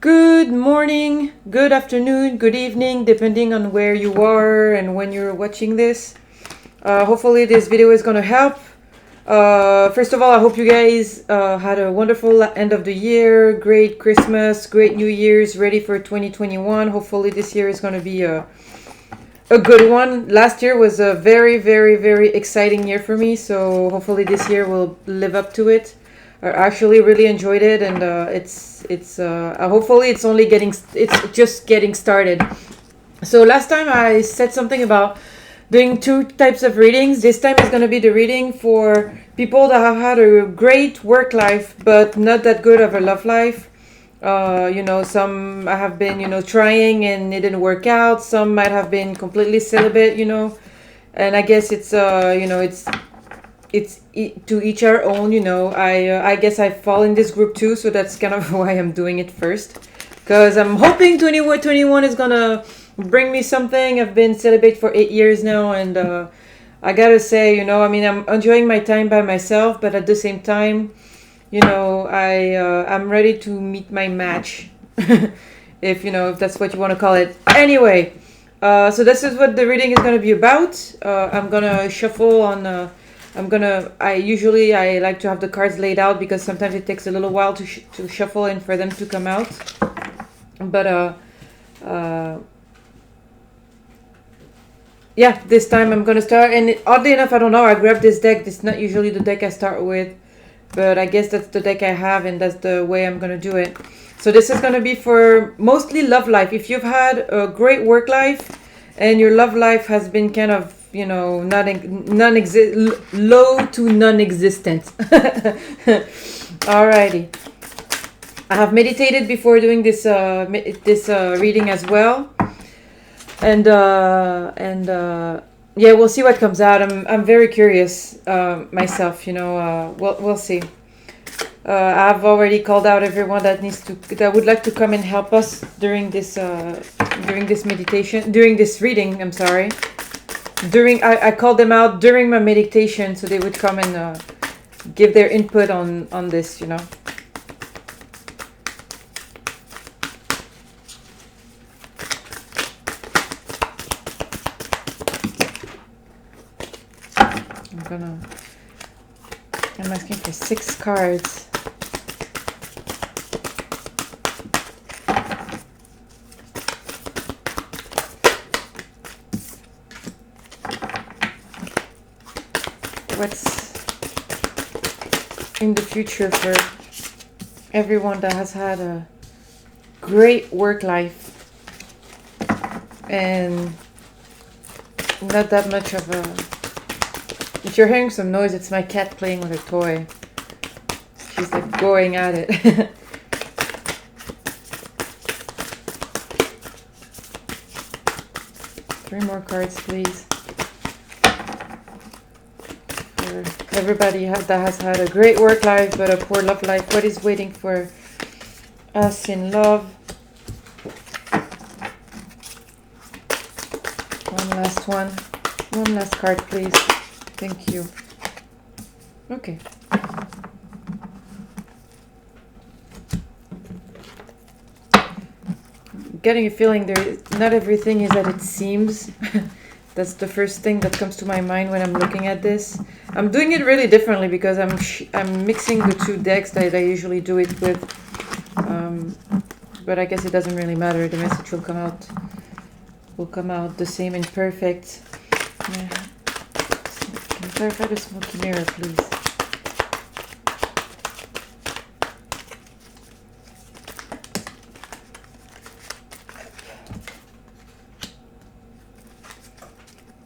Good morning, good afternoon, good evening, depending on where you are and when you're watching this. Hopefully this video is gonna help. First of all, I hope you guys had a wonderful end of the year, great Christmas, great New Year's, ready for 2021. Hopefully this year is gonna be a good one. Last year was a very, very, very exciting year for me, so hopefully this year will live up to it. I actually really enjoyed it, and hopefully it's just getting started. So last time I said something about doing two types of readings. This time is going to be the reading for people that have had a great work life but not that good of a love life. Some I have been trying and it didn't work out. Some might have been completely celibate, and I guess it's to each our own. I guess I fall in this group too, so that's kind of why I'm doing it first, because I'm hoping 2021 is gonna bring me something. I've been celibate for 8 years now, and I gotta say, I'm enjoying my time by myself, but at the same time, I'm ready to meet my match, if that's what you want to call it. Anyway, so this is what the reading is gonna be about. I'm gonna shuffle on. I like to have the cards laid out because sometimes it takes a little while to shuffle and for them to come out. But yeah, this time I'm gonna start. And oddly enough, I don't know, I grabbed this deck. This is not usually the deck I start with, but I guess that's the deck I have, and that's the way I'm gonna do it. So this is gonna be for mostly love life. If you've had a great work life and your love life has been kind of low to non-existent. Alrighty. I have meditated before doing this reading as well, and yeah, we'll see what comes out. I'm very curious myself. We'll see. I've already called out everyone that would like to come and help us during this reading. I'm sorry. I called them out during my meditation, so they would come and give their input on this, I'm asking for 6 cards. What's in the future for everyone that has had a great work life and not that much of a... If you're hearing some noise, it's my cat playing with a toy. She's like going at it. 3 more cards, please. Everybody that has had a great work life but a poor love life. What is waiting for us in love? One last one. One last card, please. Thank you. Okay. I'm getting a feeling not everything is as it seems. That's the first thing that comes to my mind when I'm looking at this. I'm doing it really differently because I'm mixing the 2 decks that I usually do it with. But I guess it doesn't really matter. The message will come out the same and perfect. Yeah. Can you clarify the smoky mirror, please?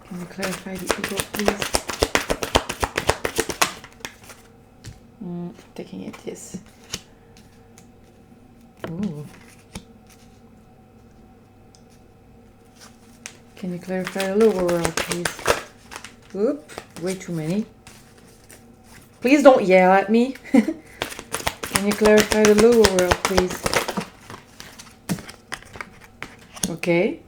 Can you clarify the ego, please? Taking it, yes. Ooh. Can you clarify the lower world, please? Oop, way too many. Please don't yell at me. Can you clarify the lower world, please? Okay.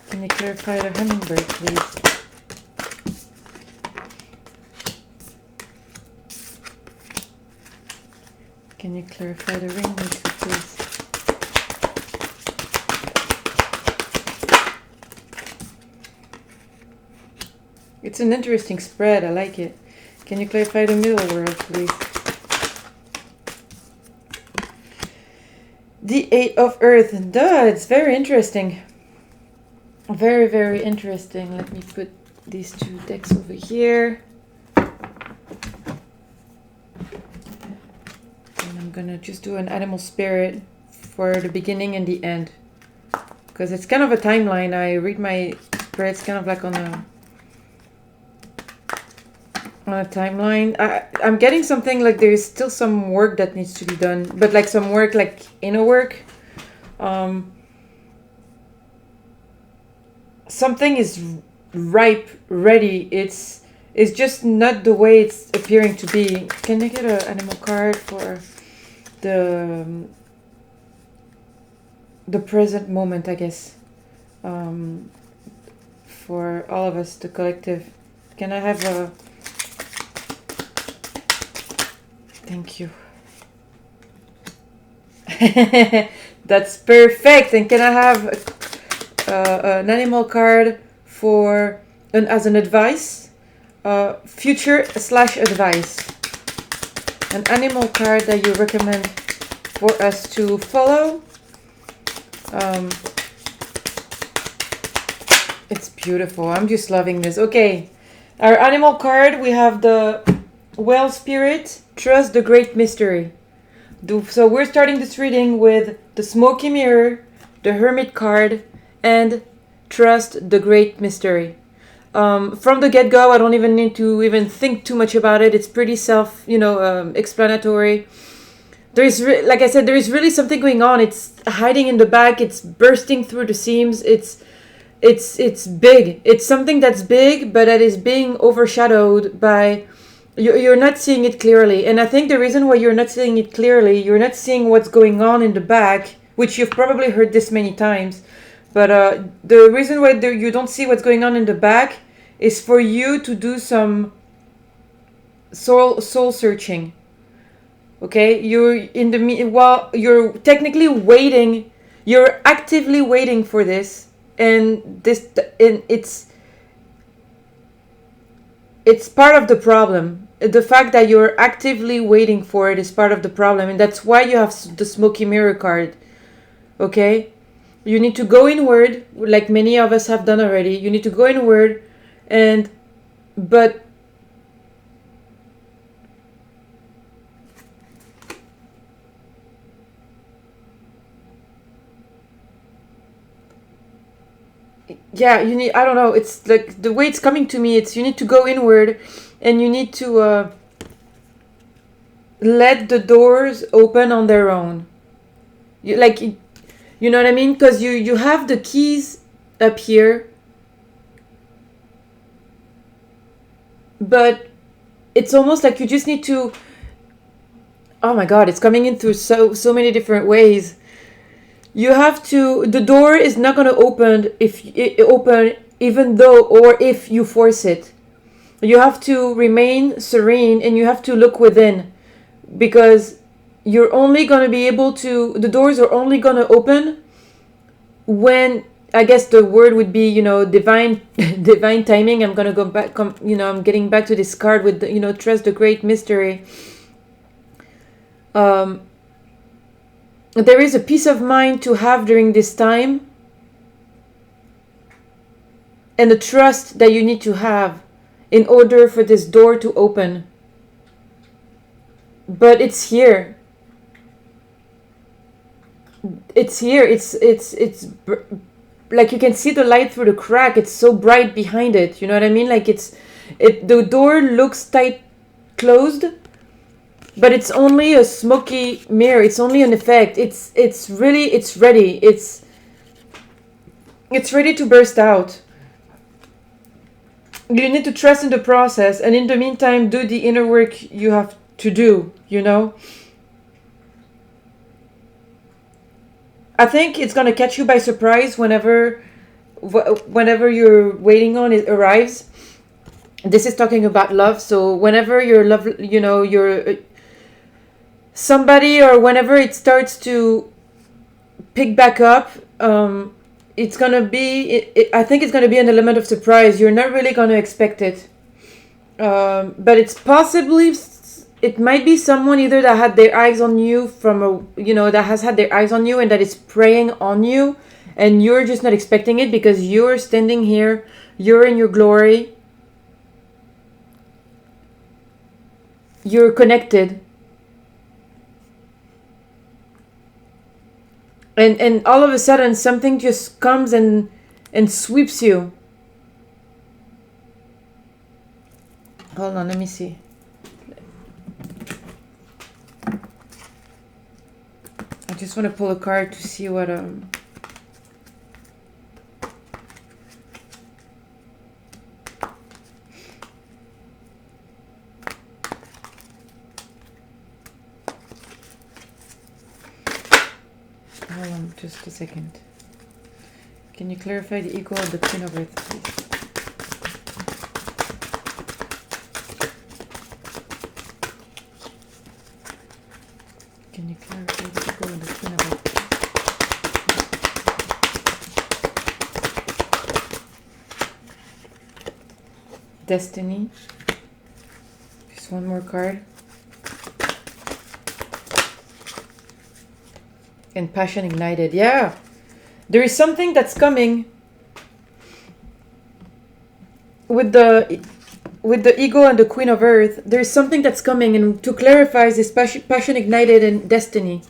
Can you clarify the hummingbird, please? Can you clarify the rainmaker, please? It's an interesting spread. I like it. Can you clarify the middle word, please? The Eight of Earth. Duh, it's very interesting. Very, very interesting. Let me put these two decks over here. And I'm gonna just do an animal spirit for the beginning and the end. Because it's kind of a timeline. I read my spirits kind of like on a timeline. I'm getting something like there is still some work that needs to be done, but like some work, like inner work. Something is ripe, ready. It's just not the way it's appearing to be. Can I get an animal card for the present moment, I guess, for all of us, the collective? Can I have a... Thank you. That's perfect. And can I have an animal card for as an advice, future / advice? An animal card that you recommend for us to follow. It's beautiful. I'm just loving this. Okay, our animal card, we have the Well Spirit, Trust the Great Mystery. So we're starting this reading with the Smoky Mirror, the Hermit card, and Trust the Great Mystery. From the get-go, I don't even need to even think too much about it. It's pretty explanatory. There is, like I said, there is really something going on. It's hiding in the back. It's bursting through the seams. It's big. It's something that's big, but that is being overshadowed by... You're not seeing it clearly. And I think the reason why you're not seeing it clearly, you're not seeing what's going on in the back, which you've probably heard this many times. But the reason why you don't see what's going on in the back is for you to do some soul searching. Okay? You're you're technically waiting. You're actively waiting for this. And it's part of the problem. The fact that you're actively waiting for it is part of the problem. And that's why you have the Smoky Mirror card. Okay? You need to go inward, like many of us have done already. You need to go inward but yeah, you need, I don't know, it's like the way it's coming to me, it's you need to go inward and you need to let the doors open on their own. You know what I mean? Because you have the keys up here, but it's almost like you just need to... Oh my God, it's coming in through so many different ways. You have to... The door is not going to open even though or if you force it. You have to remain serene and you have to look within, because you're only going to be able to... The doors are only going to open when... I guess the word would be, divine timing. I'm going to go back, I'm getting back to this card with, Trust the Great Mystery. There is a peace of mind to have during this time. And the trust that you need to have in order for this door to open. But it's here. It's here. It's like you can see the light through the crack. It's so bright behind it. You know what I mean? Like the door looks tight closed, but it's only a smoky mirror. It's only an effect. It's ready. It's ready to burst out. You need to trust in the process, and in the meantime, do the inner work you have to do, I think it's going to catch you by surprise whenever you're waiting on it arrives. This is talking about love. So whenever your love, somebody, or whenever it starts to pick back up, it's gonna be, I think it's gonna be an element of surprise. You're not really gonna expect it. But it's possibly, it might be someone either that had their eyes on you that has had their eyes on you and that is preying on you, and you're just not expecting it because you're standing here, you're in your glory, you're connected. And all of a sudden something just comes and sweeps you. Hold on, let me see. I just want to pull a card to see what hold on just a second. Can you clarify the equal of the Queen of Earth, please? Can you clarify the equal of the Queen of Earth? Destiny. Just one more card. And passion ignited. Yeah. There is something that's coming with the ego and the Queen of Earth. There is something that's coming, and to clarify this passion ignited and destiny.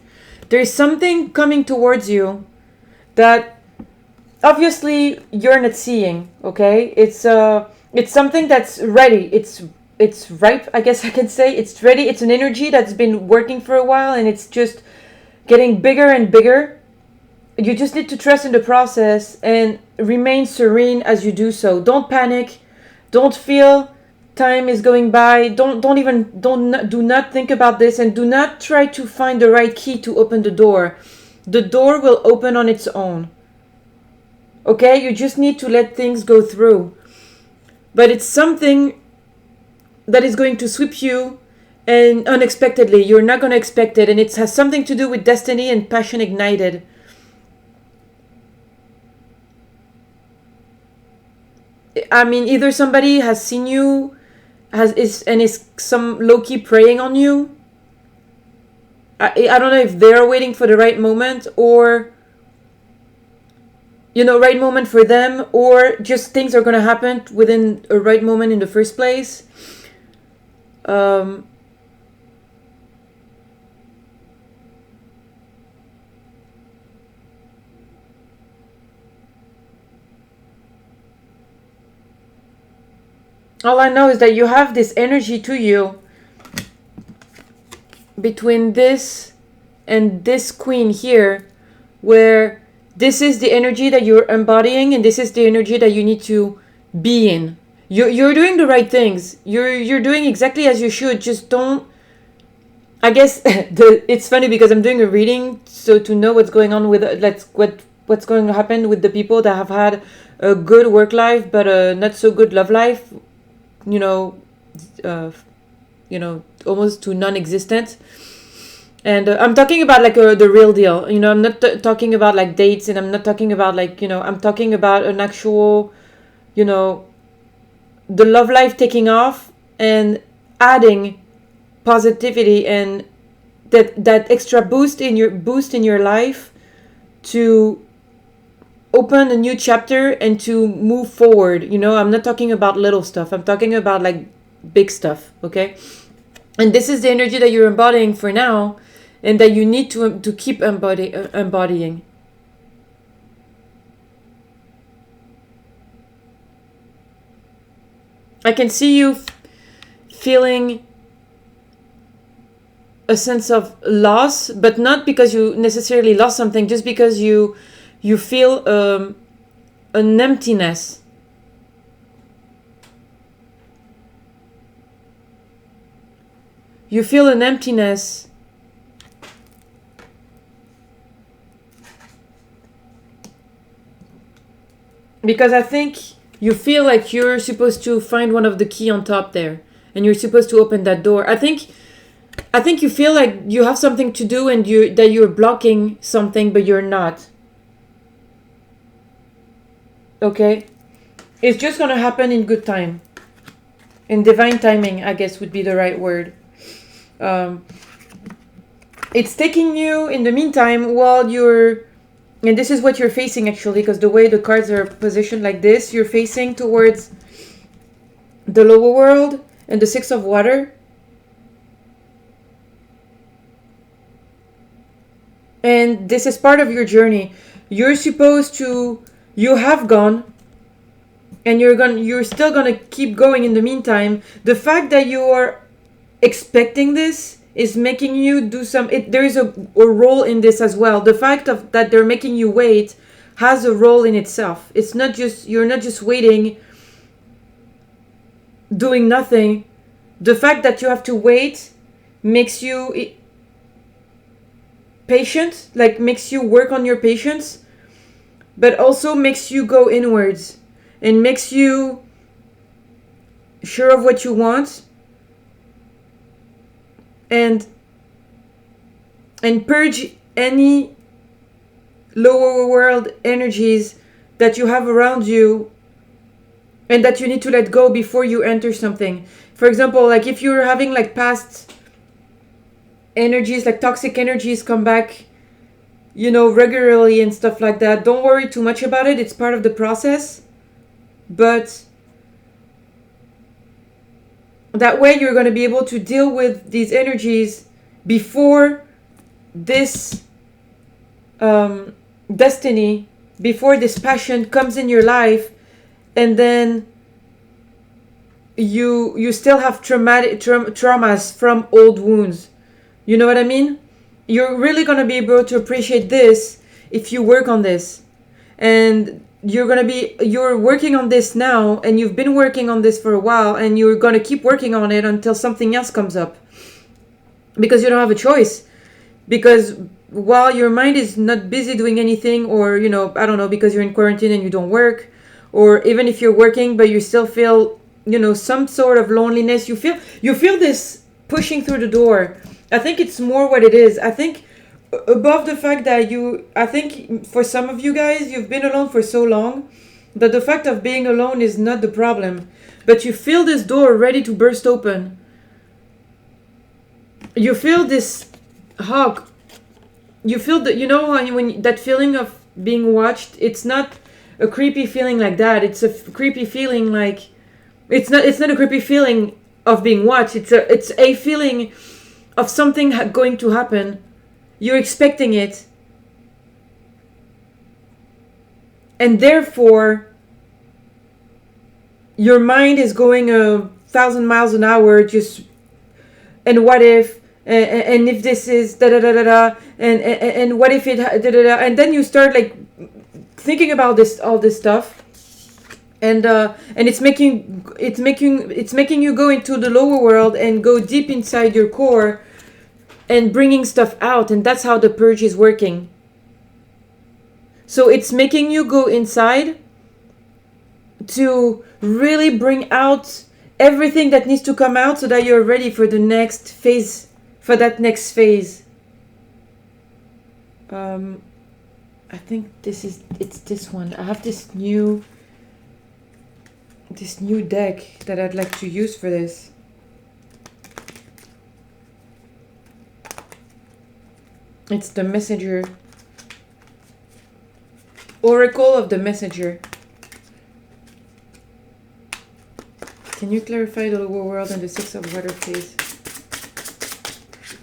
There is something coming towards you that obviously you're not seeing, okay? It's something that's ready. It's ripe, I guess I can say. It's ready. It's an energy that's been working for a while, and it's just getting bigger and bigger. You just need to trust in the process and remain serene as you do so. Don't panic. Don't feel time is going by. Do not think about this, and do not try to find the right key to open the door. The door will open on its own. Okay? You just need to let things go through. But it's something that is going to sweep you and unexpectedly. You're not going to expect it, and it has something to do with destiny and passion ignited. I mean, either somebody has seen you, is some low-key preying on you. I don't know if they're waiting for the right moment, or right moment for them, or just things are going to happen within a right moment in the first place. All I know is that you have this energy to you between this and this queen here, where this is the energy that you're embodying, and this is the energy that you need to be in. You're doing the right things. You're doing exactly as you should. Just don't. I guess it's funny because I'm doing a reading, so to know what's going on with what's going to happen with the people that have had a good work life but a not so good love life. Almost to non-existent. And I'm talking about like the real deal. I'm not talking about like dates, and I'm not talking about like, I'm talking about an actual, the love life taking off and adding positivity and that extra boost in your life to open a new chapter and to move forward. I'm not talking about little stuff. I'm talking about like big stuff, okay? And this is the energy that you're embodying for now, and that you need to keep embodying. I can see you feeling a sense of loss, but not because you necessarily lost something, just because you feel an emptiness. You feel an emptiness because I think you feel like you're supposed to find one of the key on top there, and you're supposed to open that door. I think I think you feel like you have something to do and that you're blocking something, but you're not. Okay? It's just gonna happen in good time. In divine timing, I guess would be the right word. It's taking you, in the meantime, while you're... And this is what you're facing, actually, because the way the cards are positioned like this, you're facing towards the lower world and the Six of Water. And this is part of your journey. You're supposed to... You have gone... And you're still gonna keep going in the meantime. The fact that you are expecting this is making you do some... there is a role in this as well. The fact that they're making you wait has a role in itself. It's not just... You're not just waiting, doing nothing. The fact that you have to wait makes you patient, like makes you work on your patience, but also makes you go inwards. And makes you sure of what you want, and purge any lower world energies that you have around you and that you need to let go before you enter something. For example, like if you're having like past energies, like toxic energies come back, you know, regularly and stuff like that, don't worry too much about it. It's part of the process. But that way you're going to be able to deal with these energies before this destiny, before this passion comes in your life, and then you still have traumas from old wounds. You know what I mean? You're really going to be able to appreciate this if you work on this. And you're working on this now, and you've been working on this for a while, and you're going to keep working on it until something else comes up. Because you don't have a choice. Because while your mind is not busy doing anything, or, you know, I don't know, because you're in quarantine and you don't work, or even if you're working but you still feel, you know, some sort of loneliness, you feel this pushing through the door. I think it's more what it is. I think above the fact that I think for some of you guys, you've been alone for so long that the fact of being alone is not the problem. But you feel this door ready to burst open. You feel this hug. You feel that, you know, when that feeling of being watched, it's not a creepy feeling like that. It's a creepy feeling like, it's not a creepy feeling of being watched. It's a feeling of something going to happen. You're expecting it. And therefore, your mind is going 1,000 miles an hour, just, and what if, and if this is da-da-da-da-da, and what if it, da-da-da, and then you start like thinking about all this stuff, and it's making you go into the lower world and go deep inside your core, and bringing stuff out, and that's how the purge is working. So it's making you go inside to really bring out everything that needs to come out so that you're ready for the next phase, for that next phase. I think it's this one. I have this new deck that I'd like to use for this. It's the Messenger. Oracle of the Messenger. Can you clarify the lower world and the Six of Water, please?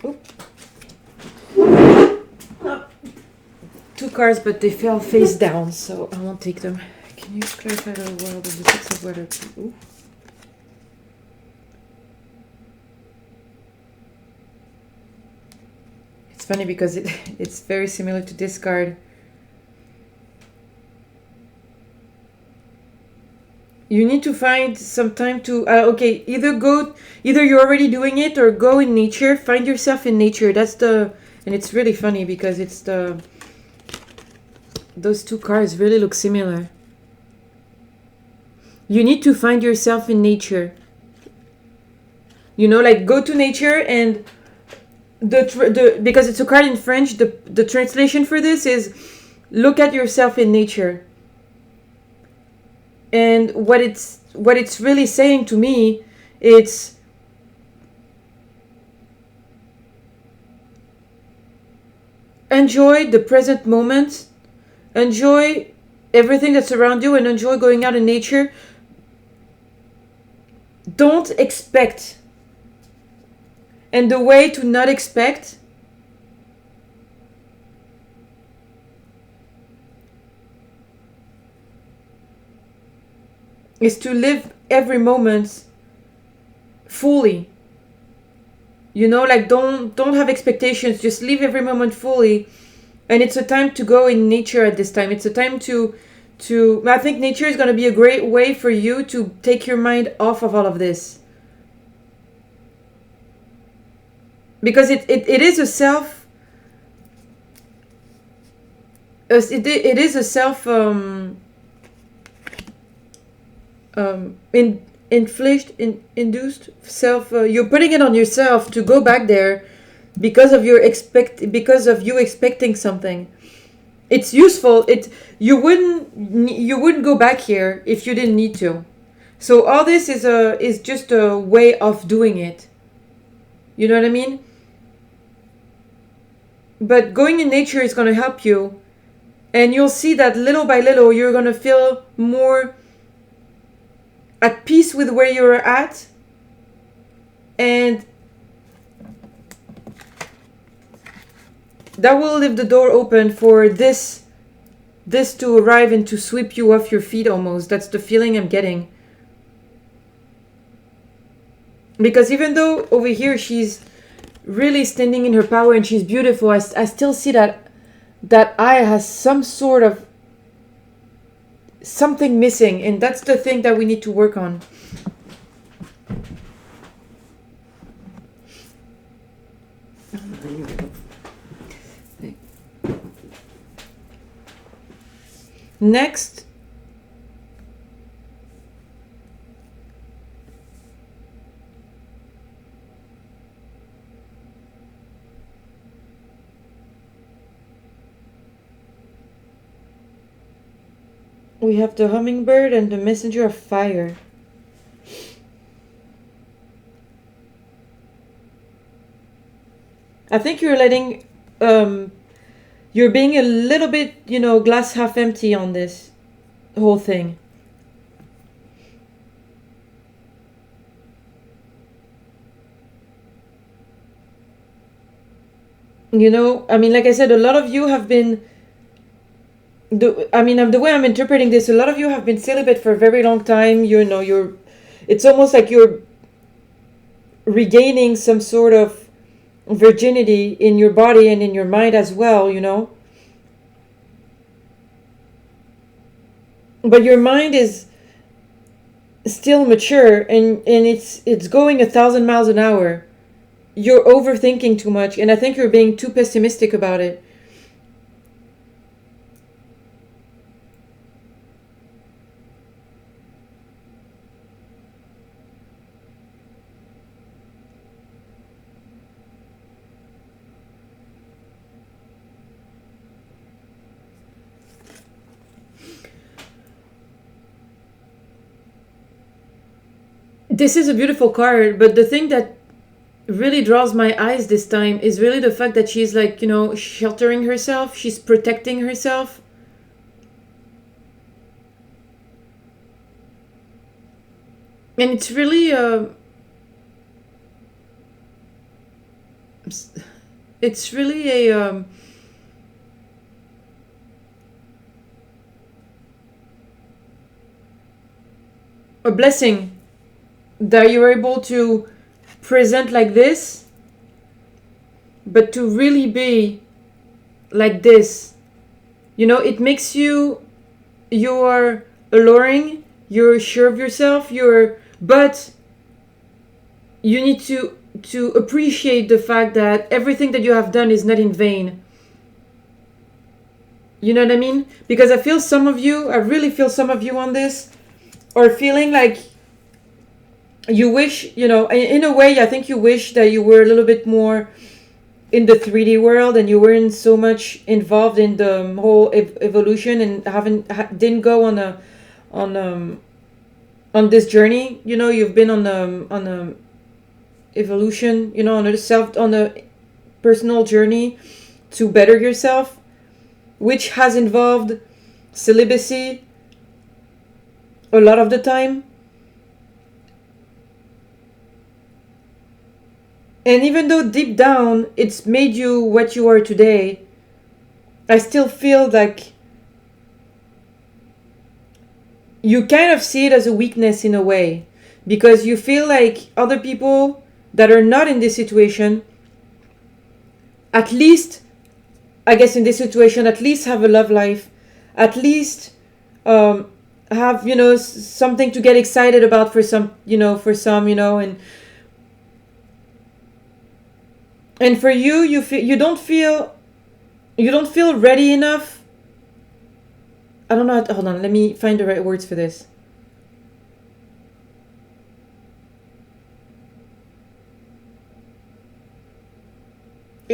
Oop. Oh. 2 cards, but they fell face down, so I won't take them. Can you clarify the lower world and the Six of Water, please? Ooh. It's funny because it's very similar to this card. You need to find some time to okay, either you're already doing it or go in nature, find yourself in nature. And it's really funny because those 2 cards really look similar. You need to find yourself in nature. You know, like go to nature and because it's a card in French, the translation for this is look at yourself in nature. And what it's really saying to me, it's enjoy the present moment, enjoy everything that's around you, and enjoy going out in nature. Don't expect. And the way to not expect is to live every moment fully. You know, like don't have expectations, just live every moment fully. And it's a time to go in nature at this time. It's a time to I think nature is going to be a great way for you to take your mind off of all of this. Because it is a self it is a self induced self, you're putting it on yourself to go back there because of you expecting something. It's useful. You wouldn't go back here if you didn't need to. So all this is just a way of doing it. You know what I mean? But going in nature is going to help you, and you'll see that little by little you're going to feel more at peace with where you're at, and that will leave the door open for this to arrive and to sweep you off your feet almost. That's the feeling I'm getting. Because even though over here she's really standing in her power and she's beautiful, I still see that eye has some sort of something missing, and that's the thing that we need to work on. Next, we have the hummingbird and the messenger of fire. I think you're letting, you're being a little bit, glass half empty on this whole thing. Like I said, a lot of you have been, the way I'm interpreting this, a lot of you have been celibate for a very long time. It's almost like you're regaining some sort of virginity in your body and in your mind as well, But your mind is still mature, and it's going 1,000 miles an hour. You're overthinking too much, and I think you're being too pessimistic about it. This is a beautiful card, but the thing that really draws my eyes this time is really the fact that she's sheltering herself. She's protecting herself. And it's really a blessing that you're able to present like this, but to really be like this. It makes you're alluring, you're sure of yourself, but you need to appreciate the fact that everything that you have done is not in vain. You know what I mean? Because I really feel some of you on this are feeling like you wish, in a way, I think you wish that you were a little bit more in the 3D world and you weren't so much involved in the whole evolution and didn't go on this journey. You know, you've been on a evolution, you know, on a personal journey to better yourself, which has involved celibacy a lot of the time. And even though deep down it's made you what you are today, I still feel like you kind of see it as a weakness in a way, because you feel like other people that are not in this situation, at least, I guess in this situation, at least have a love life, at least have, you know, something to get excited about for some, you know, and for you, you don't feel ready enough. I don't know. Hold on. Let me find the right words for this.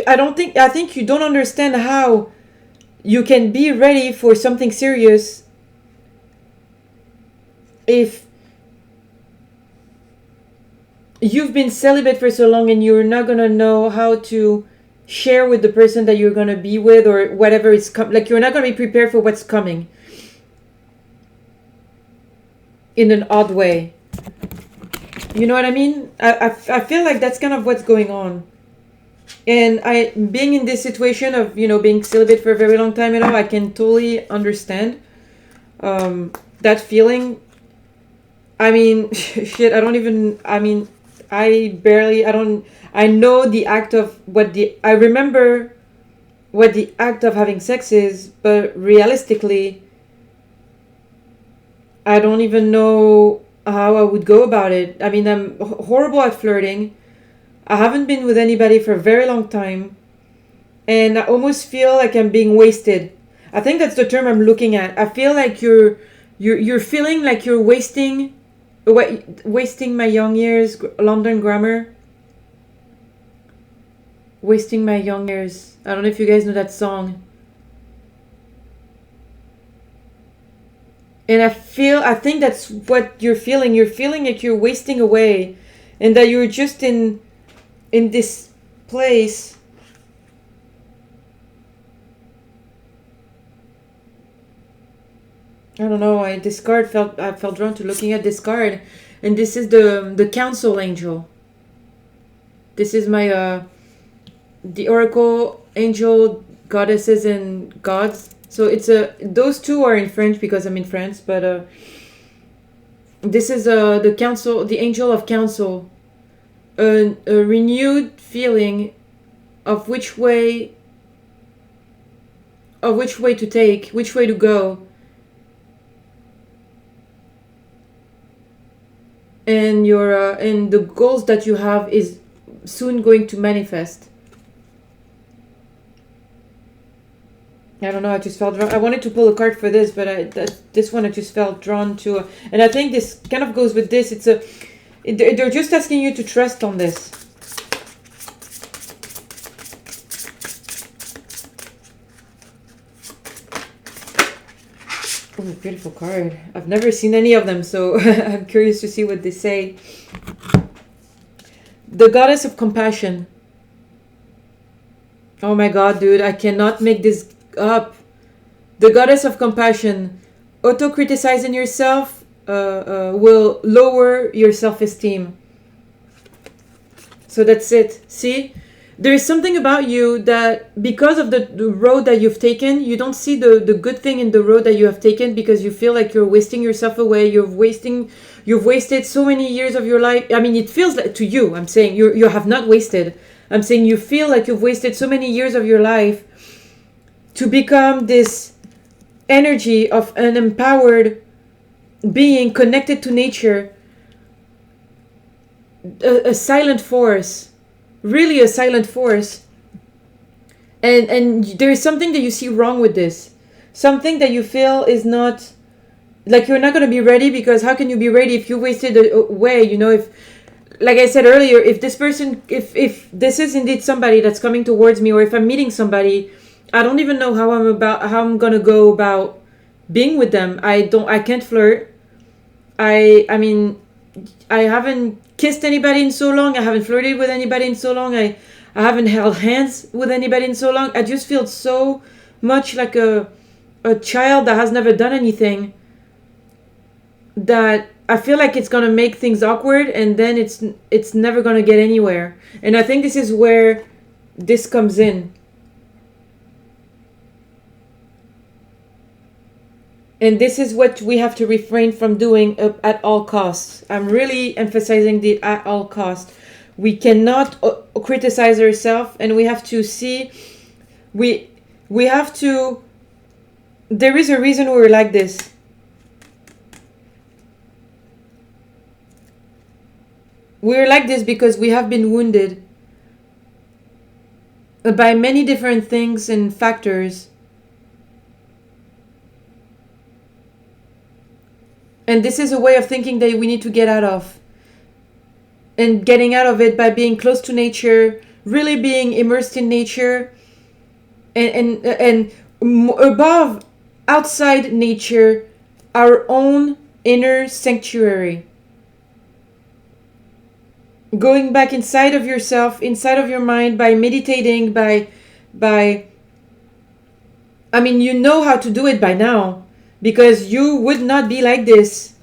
I think you don't understand how you can be ready for something serious if you've been celibate for so long and you're not gonna know how to share with the person that you're gonna be with, or whatever is like you're not gonna be prepared for what's coming in an odd way. You know what I mean? I feel like that's kind of what's going on. And being in this situation of, you know, being celibate for a very long time, you know, I can totally understand that feeling. I mean, shit, I know the act of I remember what the act of having sex is, but realistically, I don't even know how I would go about it. I mean, I'm horrible at flirting. I haven't been with anybody for a very long time, and I almost feel like I'm being wasted. I think that's the term I'm looking at. I feel like you're feeling like you're wasting my young years. London Grammar. Wasting my young years. I don't know if you guys know that song. And I think that's what you're feeling. You're feeling like you're wasting away, and that you're just in this place I don't know. I felt drawn to looking at this card, and this is the council angel. This is my the oracle angel goddesses and gods. So it's those two are in French because I'm in France, but this is the council, the angel of counsel, a renewed feeling of which way to take, which way to go. And your and the goals that you have is soon going to manifest. I don't know. I just felt drawn. I wanted to pull a card for this, but this one I just felt drawn to, and I think this kind of goes with this. They're just asking you to trust on this. Oh, beautiful card. I've never seen any of them, so I'm curious to see what they say. The goddess of compassion. Oh my god, dude, I cannot make this up. The goddess of compassion. Auto-criticizing yourself will lower your self-esteem. So that's it. See? There is something about you that because of the road that you've taken, you don't see the good thing in the road that you have taken, because you feel like you're wasting yourself away. You've wasted so many years of your life. I mean, it feels like to you, I'm saying you have not wasted. I'm saying you feel like you've wasted so many years of your life to become this energy of an empowered being connected to nature, a silent force. Really a silent force, and there is something that you see wrong with this, something that you feel is not, like you're not going to be ready, because how can you be ready if you wasted away, you know, if like I said earlier, if this person, if this is indeed somebody that's coming towards me, or if I'm meeting somebody, I don't even know how I'm gonna go about being with them. I can't flirt. I mean, I haven't kissed anybody in so long. I haven't flirted with anybody in so long. I haven't held hands with anybody in so long. I just feel so much like a child that has never done anything, that I feel like it's gonna make things awkward, and then it's never gonna get anywhere. And I think this is where this comes in. And this is what we have to refrain from doing at all costs. I'm really emphasizing the at all costs. We cannot criticize ourselves, and we have to see, we have to, there is a reason we're like this. We're like this because we have been wounded by many different things and factors. And this is a way of thinking that we need to get out of. And getting out of it by being close to nature, really being immersed in nature, and above, outside nature, our own inner sanctuary. Going back inside of yourself, inside of your mind, by meditating, by I mean, you know how to do it by now, because you would not be like this.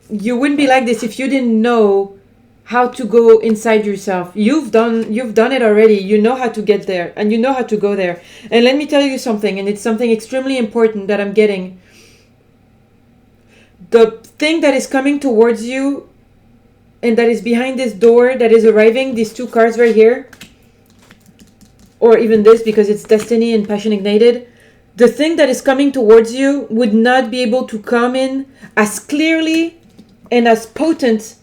You wouldn't be like this if you didn't know how to go inside yourself. You've done it already. You know how to get there, and you know how to go there. And let me tell you something, and it's something extremely important that I'm getting. The thing that is coming towards you, and that is behind this door, that is arriving, these two cards right here, or even this, because it's destiny and passion ignited, the thing that is coming towards you would not be able to come in as clearly and as potent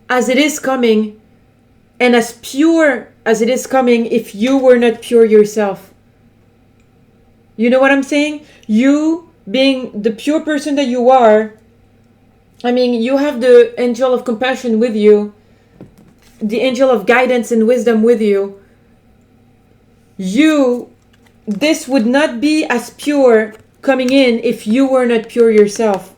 as it is coming, and as pure as it is coming, if you were not pure yourself. You know what I'm saying? You being the pure person that you are, I mean, you have the angel of compassion with you, the angel of guidance and wisdom with you. This would not be as pure coming in if you were not pure yourself.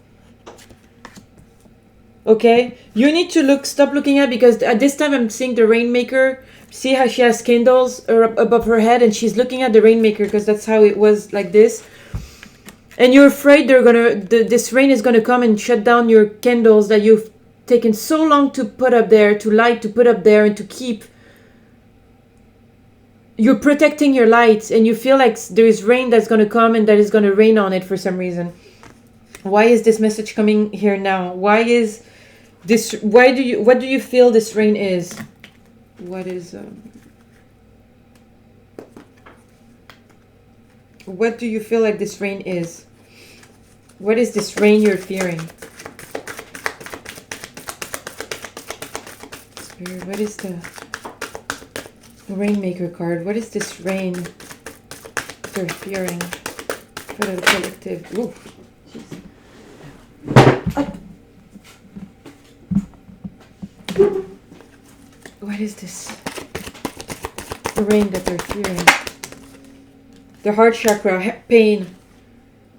Okay? You need to stop looking at, because at this time I'm seeing the Rainmaker. See how she has candles above her head, and she's looking at the Rainmaker, because that's how it was, like this. And you're afraid this rain is gonna come and shut down your candles that you've taken so long to put up there, to light, to put up there, and to keep. You're protecting your light, and you feel like there is rain that's gonna come and that is gonna rain on it for some reason. Why is this message coming here now? What do you feel this rain is? What do you feel like this rain is? What is this rain you're fearing? Spirit, what is the Rainmaker card? What is this rain they're fearing for the collective? Ooh, jeez. What is this? The rain that they're fearing. The heart chakra, pain.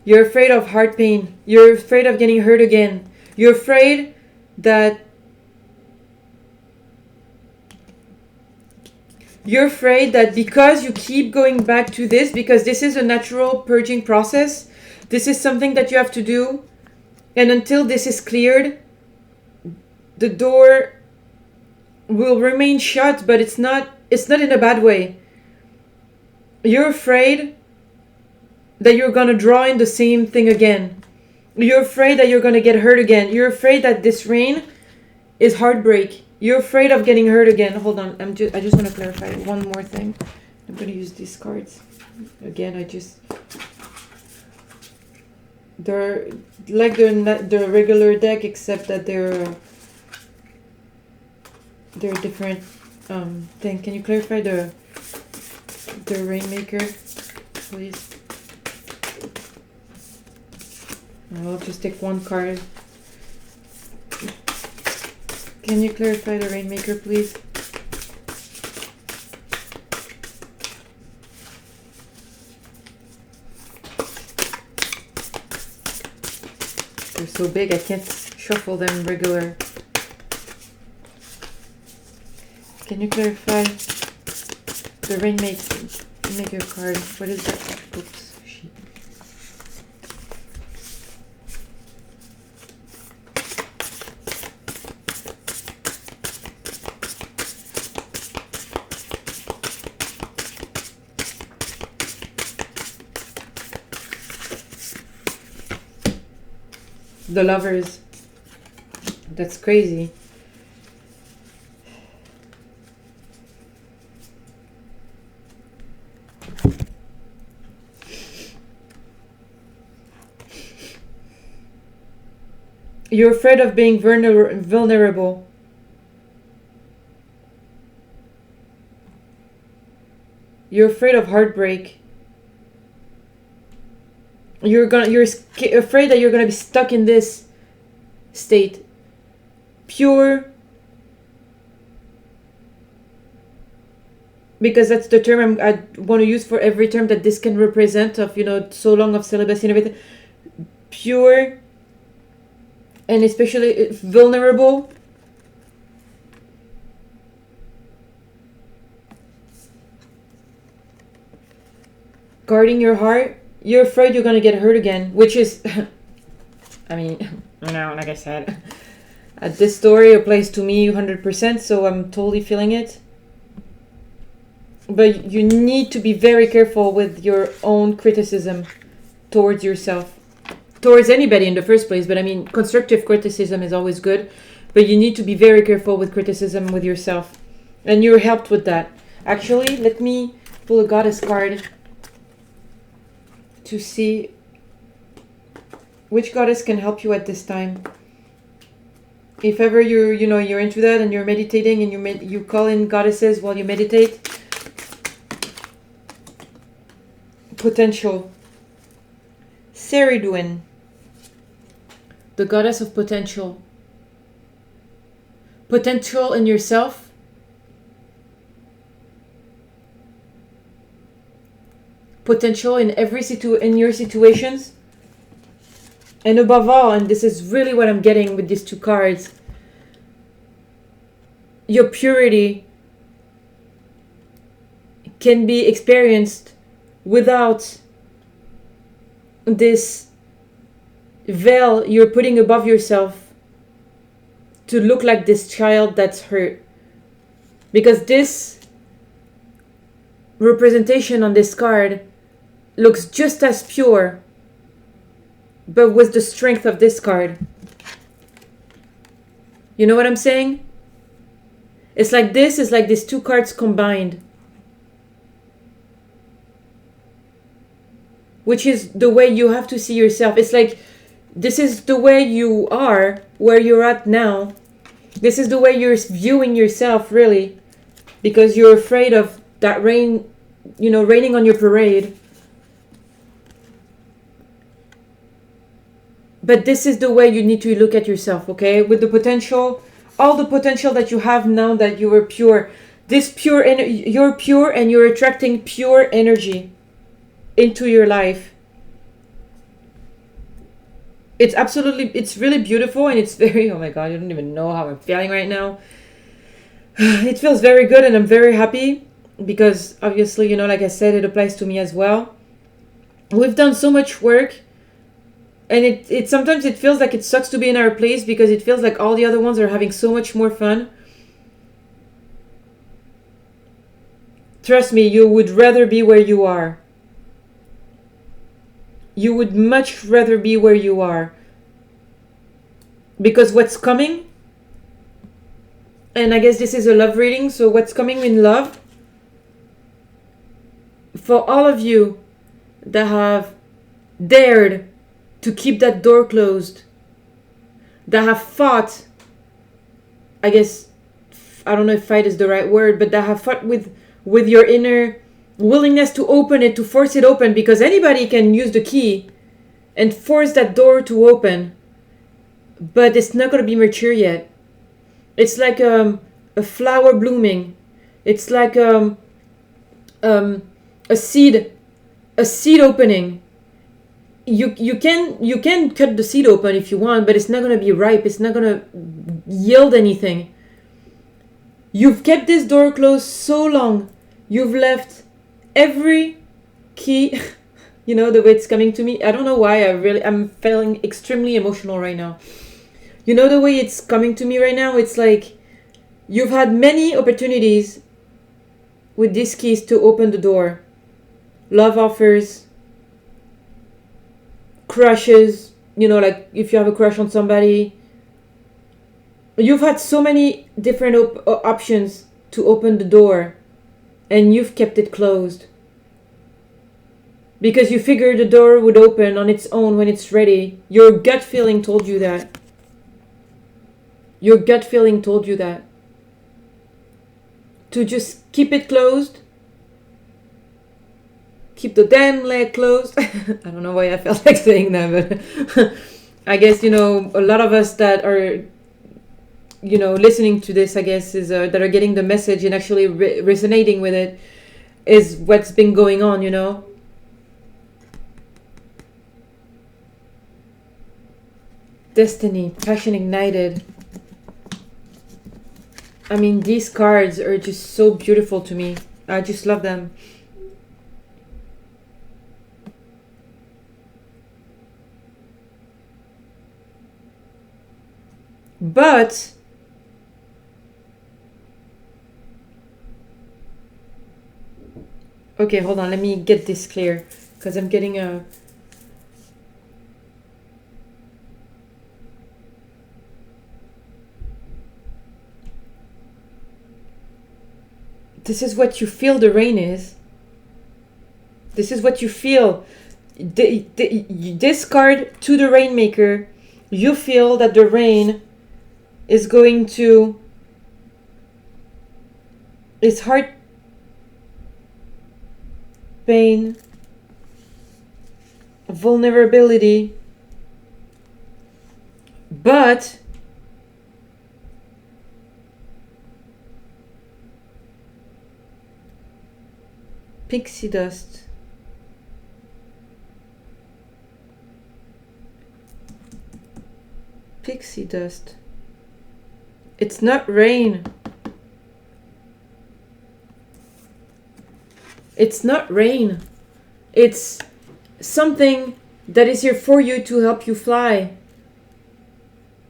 You're afraid of heart pain. You're afraid of getting hurt again. You're afraid that because you keep going back to this, because this is a natural purging process, this is something that you have to do, and until this is cleared, the door will remain shut, but it's not in a bad way. You're afraid that you're going to draw in the same thing again. You're afraid that you're going to get hurt again. You're afraid that this rain is heartbreak. You're afraid of getting hurt again. Hold on, I just want to clarify one more thing. I'm going to use these cards. Again, they're like the regular deck, except that they're different thing. Can you clarify the Rainmaker, please? I'll just take one card. Can you clarify the Rainmaker, please? They're so big, I can't shuffle them regular. Can you clarify the Rainmaker card? What is that? Oops, sheet. The Lovers. That's crazy. You're afraid of being vulnerable. You're afraid of heartbreak. You're afraid that you're gonna be stuck in this state. Pure, because that's the term I want to use for every term that this can represent of, you know, so long of celibacy and everything. Pure, and especially vulnerable. Guarding your heart. You're afraid you're gonna get hurt again, which is, I mean, no, like I said, this story applies to me 100%, so I'm totally feeling it. But you need to be very careful with your own criticism towards yourself, towards anybody in the first place. But I mean, constructive criticism is always good, but you need to be very careful with criticism with yourself. And you're helped with that. Actually, let me pull a goddess card to see which goddess can help you at this time. If ever you're into that and you're meditating and you call in goddesses while you meditate. Potential. Seriduin, the goddess of potential. Potential in yourself. Potential in in your situations. And above all, and this is really what I'm getting with these two cards, your purity can be experienced without this veil you're putting above yourself to look like this child that's hurt. Because this representation on this card looks just as pure, but with the strength of this card. You know what I'm saying? It's like this is like these two cards combined. Which is the way you have to see yourself. It's like, this is the way you are, where you're at now. This is the way you're viewing yourself, really. Because you're afraid of that rain, raining on your parade. But this is the way you need to look at yourself, okay? With the potential, all the potential that you have now that you are pure. You're pure and you're attracting pure energy into your life. It's really beautiful, and it's very, oh my god, you don't even know how I'm feeling right now. It feels very good, and I'm very happy because obviously, like I said, it applies to me as well. We've done so much work, and it sometimes it feels like it sucks to be in our place because it feels like all the other ones are having so much more fun. Trust me, you would rather be where you are. You would much rather be where you are. Because what's coming, and I guess this is a love reading, so what's coming in love, for all of you that have dared to keep that door closed, that have fought, I guess, I don't know if fight is the right word, but that have fought with your inner willingness to open it, to force it open, because anybody can use the key and force that door to open, but it's not going to be mature yet. It's like a flower blooming. It's like a seed opening. You can cut the seed open if you want, but it's not gonna be ripe. It's not gonna yield anything. You've kept this door closed so long. You've left every key. You know the way it's coming to me. I don't know why. I'm feeling extremely emotional right now. You know the way it's coming to me right now. It's like you've had many opportunities with these keys to open the door. Love offers, crushes, you know, like if you have a crush on somebody. You've had so many different options to open the door, and you've kept it closed. Because you figured the door would open on its own when it's ready. Your gut feeling told you that. Your gut feeling told you that. To just keep it closed. Keep the damn leg closed. I don't know why I felt like saying that, but I guess, you know, a lot of us that are, you know, listening to this, I guess, is that are getting the message and actually resonating with it is what's been going on, you know. Destiny, passion ignited. I mean, these cards are just so beautiful to me. I just love them. But okay, hold on, let me get this clear, because I'm getting a this is what you feel the rain is. This is what you feel. This card to the Rainmaker, you feel that the rain is going to... It's heart pain, vulnerability, but pixie dust. Pixie dust. It's not rain. It's not rain. It's something that is here for you to help you fly.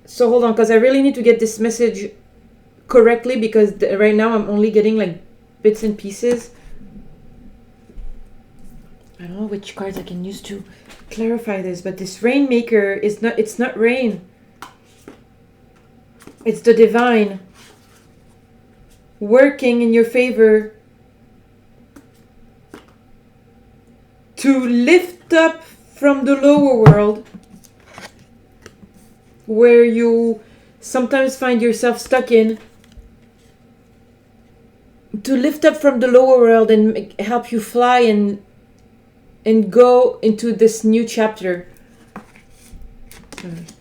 So hold on, because I really need to get this message correctly, because right now I'm only getting like bits and pieces. I don't know which cards I can use to clarify this, but this Rainmaker is not, it's not rain. It's the divine working in your favor to lift up from the lower world where you sometimes find yourself stuck in, to lift up from the lower world and help you fly and go into this new chapter.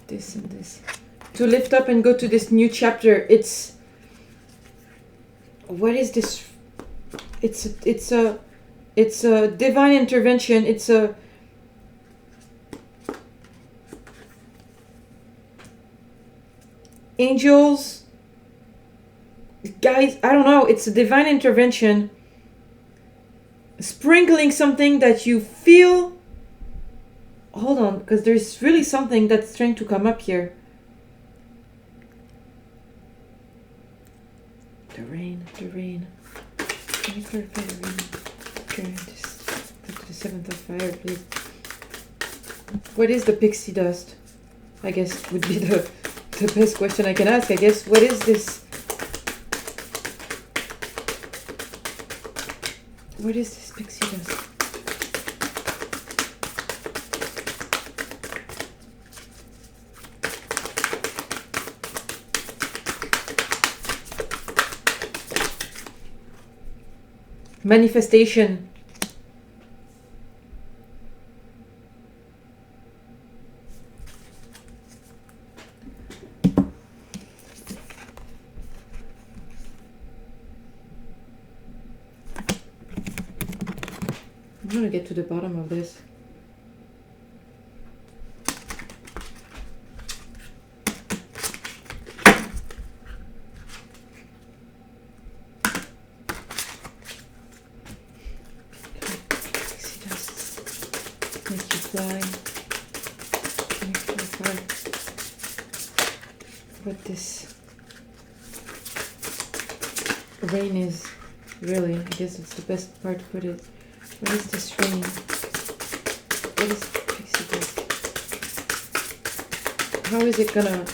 This and this. To lift up and go to this new chapter. It's... What is this? It's a divine intervention. It's a... Angels. Guys, I don't know. It's a divine intervention. Sprinkling something that you feel... Hold on, because there's really something that's trying to come up here. The rain. Can you clarify the rain? Okay, just go to the 7th of fire, please. What is the pixie dust? I guess would be the best question I can ask. I guess, what is this? What is this pixie dust? Manifestation. I'm gonna get to the bottom of this. Pixie dust. Make you fly. Make you fly. What this rain is, really, I guess it's the best part to put it. What is this rain? What is pixie dust? How is it gonna...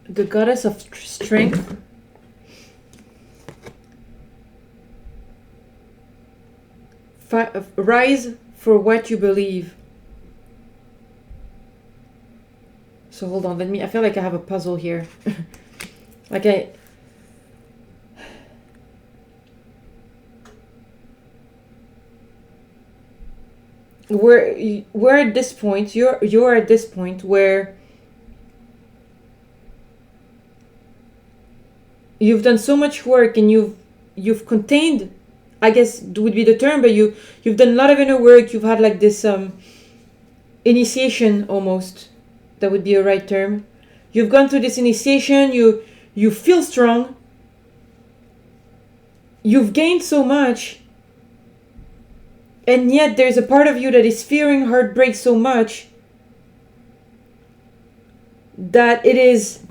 The goddess of strength. Rise for what you believe. So hold on, I feel like I have a puzzle here. We're at this point, you're at this point where you've done so much work and you've contained, I guess would be the term, but you've done a lot of inner work. You've had like this initiation almost. That would be a right term. You've gone through this initiation. You feel strong. You've gained so much. And yet there's a part of you that is fearing heartbreak so much that it is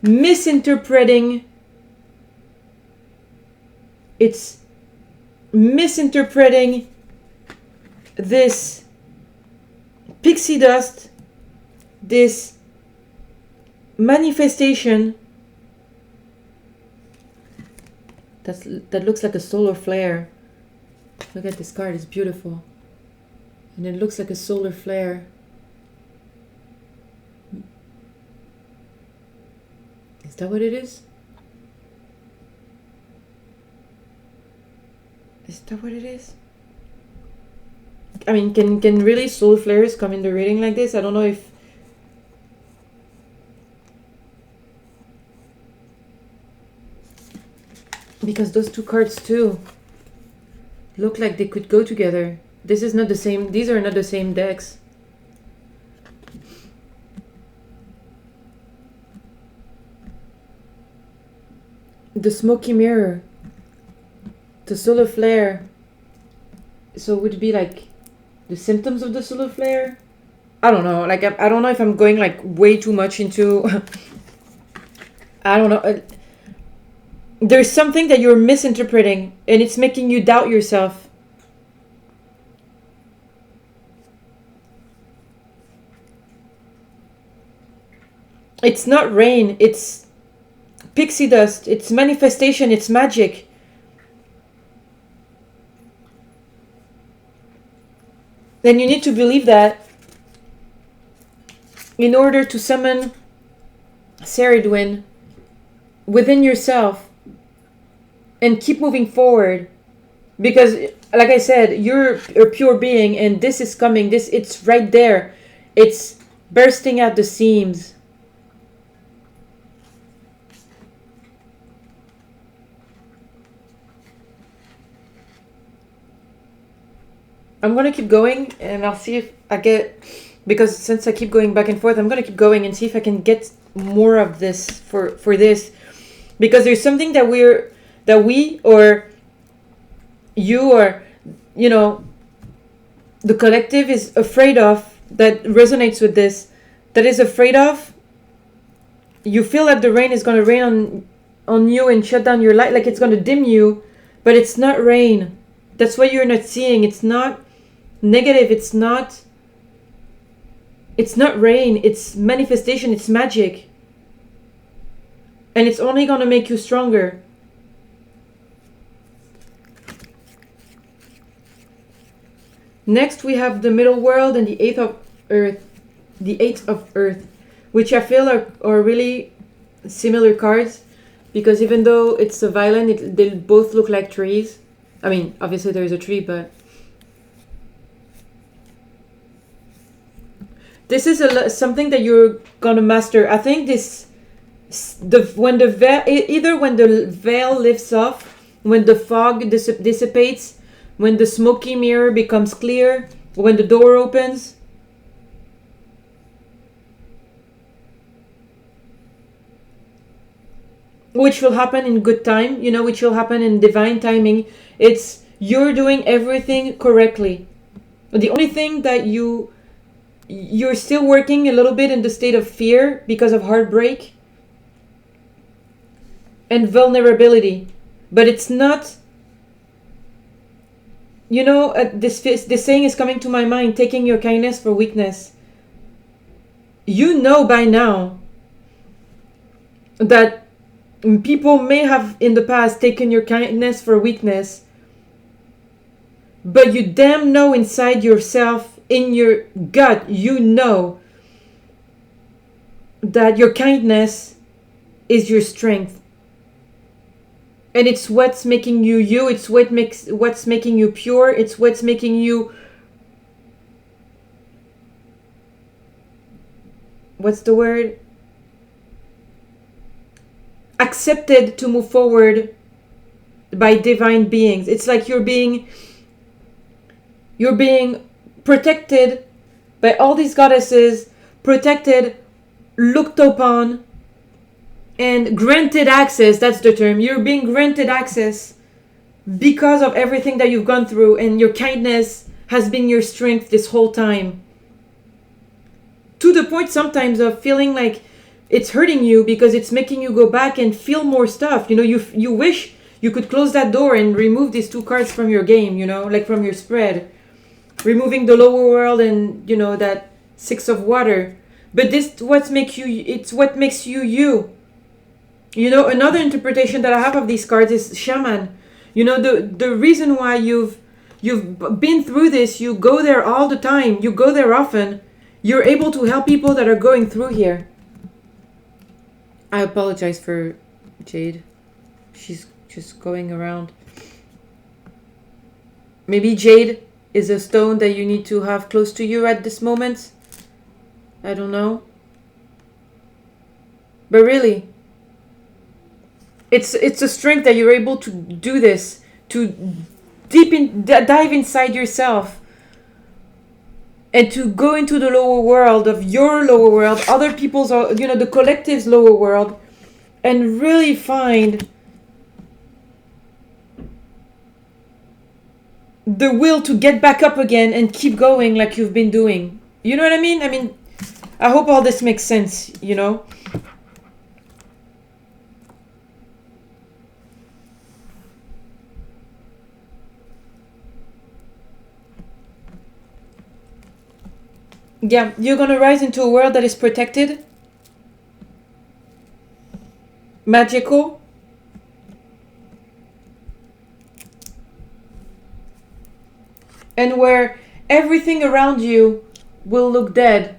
misinterpreting. It's misinterpreting this pixie dust, this manifestation that looks like a solar flare. Look at this card, it's beautiful. And it looks like a solar flare. Is that what it is? Is that what it is? I mean, can really solar flares come in the reading like this? I don't know if... Because those two cards too look like they could go together. This is not the same, these are not the same decks. The smoky mirror, the solar flare. So it would be like the symptoms of the solar flare. I don't know. Like I don't know if I'm going like way too much into. I don't know. There's something that you're misinterpreting, and it's making you doubt yourself. It's not rain. It's pixie dust. It's manifestation. It's magic. Then you need to believe that in order to summon Ceridwen within yourself and keep moving forward. Because, like I said, you're a pure being, and this is coming. It's right there. It's bursting at the seams. I'm going to keep going, and I'll see if I get... Because since I keep going back and forth, I'm going to keep going and see if I can get more of this for this. Because there's something that we or you or, you know, the collective is afraid of, that resonates with this, that is afraid of. You feel that the rain is going to rain on you and shut down your light, like it's going to dim you, but it's not rain. That's why you're not seeing. It's not negative. It's not rain. It's manifestation. It's magic. And it's only going to make you stronger. Next, we have the middle world and the eighth of earth. The eighth of earth, which I feel are really similar cards, because even though it's a violin, they both look like trees. I mean, obviously there is a tree, but this is something that you're gonna master. I think when the veil, either when the veil lifts off, when the fog dissipates, when the smoky mirror becomes clear, when the door opens. Which will happen in good time, which will happen in divine timing. It's you're doing everything correctly. The only thing that you're still working a little bit in the state of fear because of heartbreak and vulnerability. But it's not, this saying is coming to my mind, taking your kindness for weakness. You know by now that people may have in the past taken your kindness for weakness, but you damn know inside yourself, in your gut, you know that your kindness is your strength. And it's what's making you you. It's what's making you pure. It's what's making you, what's the word? Accepted to move forward by divine beings. It's like you're being protected by all these goddesses, protected, looked upon, and granted access. That's the term. You're being granted access because of everything that you've gone through, and your kindness has been your strength this whole time. To the point sometimes of feeling like it's hurting you because it's making you go back and feel more stuff. You wish you could close that door and remove these 2 cards from your game, like from your spread. Removing the lower world and, that 6 of water. But it's what makes you you. Another interpretation that I have of these cards is Shaman. The reason why you've been through this, you go there all the time, you go there often, you're able to help people that are going through here. I apologize for Jade. She's just going around. Maybe Jade is a stone that you need to have close to you at this moment. I don't know. But really, it's a strength that you're able to do this, to dive inside yourself, and to go into the lower world of your lower world, other people's, the collective's lower world, and really find the will to get back up again and keep going like you've been doing. You know what I mean? I hope all this makes sense, Yeah, you're gonna rise into a world that is protected, magical, and where everything around you will look dead.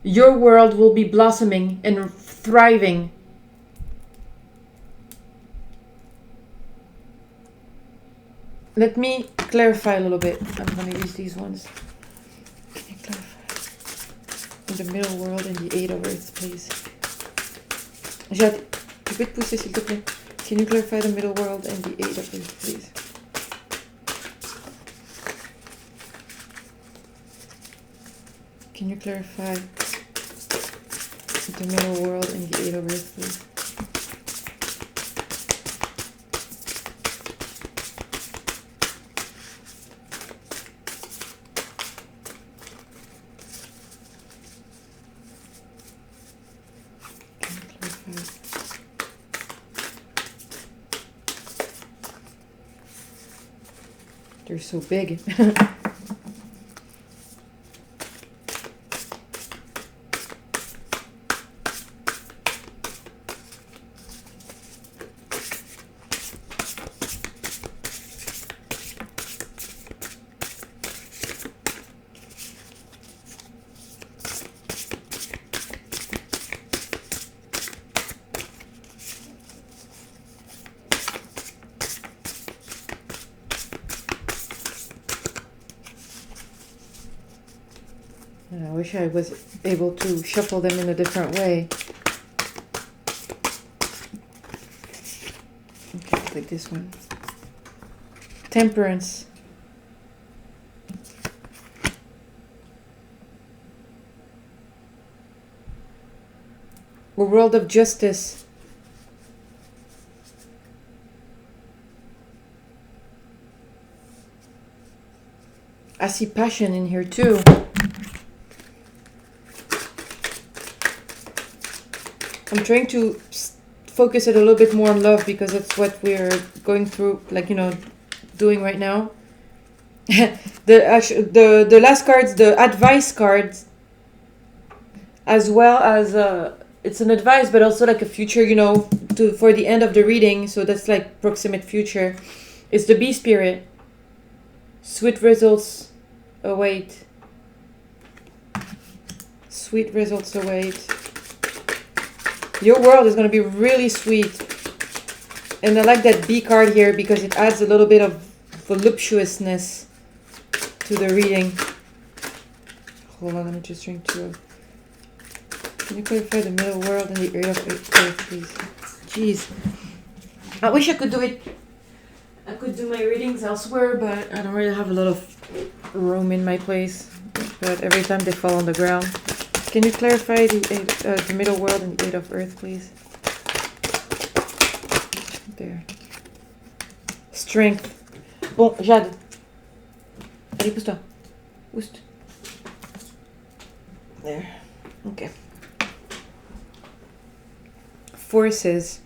Your world will be blossoming and thriving. Let me clarify a little bit. I'm gonna use these ones. Can you clarify? In the middle world and the 8 of Earth, please. Jade, tu peux te pousser s'il te plaît? Can you clarify the middle world and the 8 of Earth, please? Can you clarify the middle world and the 8 of Earth, please? They're so big. And I wish I was able to shuffle them in a different way. Okay, I'll take this one. Temperance. A world of justice. I see passion in here too. I'm trying to focus it a little bit more on love because that's what we're going through, like, you know, doing right now. the last cards, the advice cards, as well as it's an advice, but also like a future, you know, for the end of the reading. So that's like proximate future. It's the bee spirit. Sweet results await. Sweet results await. Your world is going to be really sweet. And I like that bee card here because it adds a little bit of voluptuousness to the reading. Hold on, let me just drink two. Can you clarify the middle world and the area of earth, please? Jeez. I wish I could do it. I could do my readings elsewhere, but I don't really have a lot of room in my place. But every time they fall on the ground. Can you clarify the middle world and the eight of earth, please? There. Strength. Bon, Jade. Allez, pousse-toi. Pousse. There. Okay. Forces.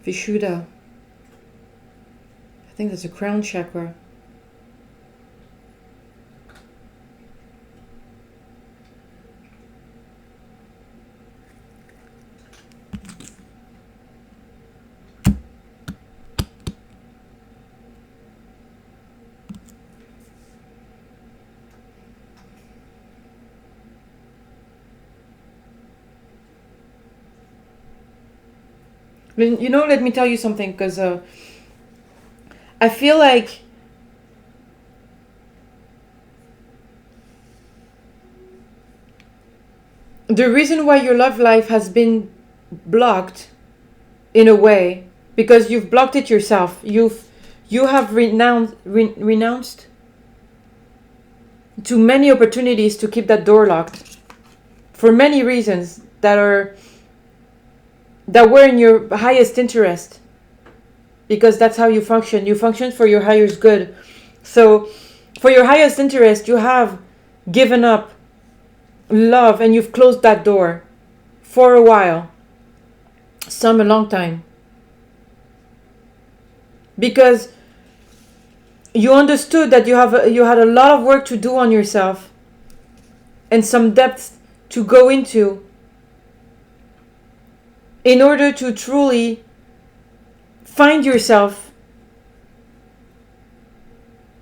Vishuddha. I think that's a crown chakra. You know, let me tell you something, because I feel like the reason why your love life has been blocked, in a way, because you've blocked it yourself. You have renounced to many opportunities to keep that door locked, for many reasons that were in your highest interest, because that's how you function. You function for your highest good. So for your highest interest, you have given up love and you've closed that door for a while, some a long time, because you understood that you had a lot of work to do on yourself and some depth to go into in order to truly find yourself,